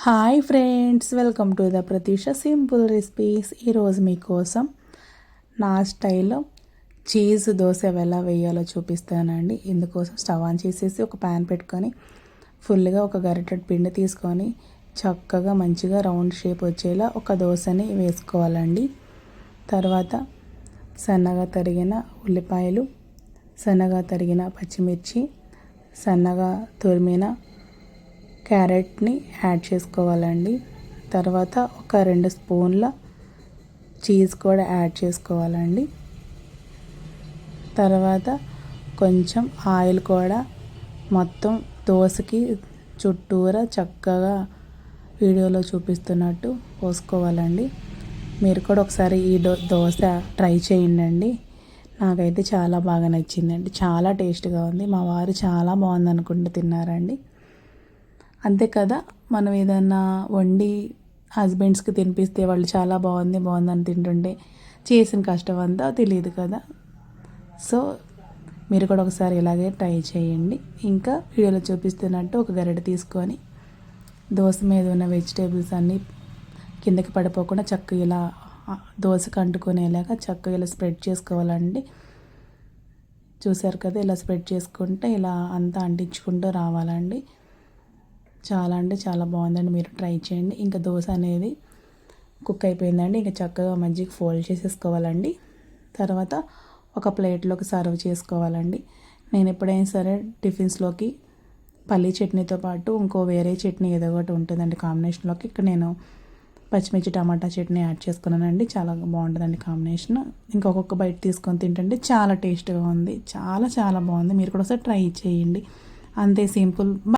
Hi friends, welcome to the Pratheesha simple recipes. ఈరోజు మీకోసం నా స్టైల్లో చీజ్ దోశ ఎలా వేయాలో చూపిస్తానండి. ఇందుకోసం స్టవ్ ఆన్ చేసేసి ఒక ప్యాన్ పెట్టుకొని ఫుల్గా ఒక గరిటెడ్ పిండి తీసుకొని చక్కగా మంచిగా రౌండ్ షేప్ వచ్చేలా ఒక దోశని వేసుకోవాలండి. తర్వాత సన్నగా తరిగిన ఉల్లిపాయలు, సన్నగా తరిగిన పచ్చిమిర్చి, సన్నగా తురిమిన క్యారెట్ని యాడ్ చేసుకోవాలండి. తర్వాత ఒక 2 స్పూన్ల చీజ్ కూడా యాడ్ చేసుకోవాలండి. తర్వాత కొంచెం ఆయిల్ కూడా మొత్తం దోశకి చుట్టూరా చక్కగా వీడియోలో చూపిస్తున్నట్టు పోసుకోవాలండి. మీరు కూడా ఒకసారి ఈ దోశ ట్రై చేయండి. నాకైతే చాలా బాగా నచ్చిందండి. చాలా టేస్ట్గా ఉంది. మా వారు చాలా బాగుంది అనుకుంటూ తిన్నారండి. అంతే కదా, మనం ఏదన్నా వండి హస్బెండ్స్కి తినిపిస్తే వాళ్ళు చాలా బాగుందని తింటుంటే చేసిన కష్టం అంతా తెలియదు కదా. సో మీరు కూడా ఒకసారి ఇలాగే ట్రై చేయండి. ఇంకా వీడియోలో చూపిస్తున్నట్టు ఒక గరిటె తీసుకొని దోశ మీద ఉన్న వెజిటేబుల్స్ అన్నీ కిందకి పడిపోకుండా చక్కగా ఇలా దోశకు అంటుకునేలాగా చక్కగా ఇలా స్ప్రెడ్ చేసుకోవాలండి. చూసారు కదా, ఇలా స్ప్రెడ్ చేసుకుంటే ఇలా అంతా అంటించుకుంటూ రావాలండి. చాలా అంటే చాలా బాగుందండి. మీరు ట్రై చేయండి. ఇంకా దోశ అనేది కుక్ అయిపోయిందండి. ఇంకా చక్కగా మజ్జిగ ఫోల్డ్ చేసేసుకోవాలండి. తర్వాత ఒక ప్లేట్లోకి సర్వ్ చేసుకోవాలండి. నేను ఎప్పుడైనా సరే టిఫిన్స్లోకి పల్లీ చట్నీతో పాటు ఇంకో వేరే చట్నీ ఏదో ఒకటి ఉంటుందండి కాంబినేషన్లోకి. ఇక్కడ నేను పచ్చిమిర్చి టమాటా చట్నీ యాడ్ చేసుకున్నానండి. చాలా బాగుంటుందండి కాంబినేషన్. ఇంకొక బైట్ తీసుకొని తింటుంటే చాలా టేస్ట్గా ఉంది. చాలా చాలా బాగుంది. మీరు కూడా ఒకసారి ట్రై చేయండి. అంతే, సింపుల్.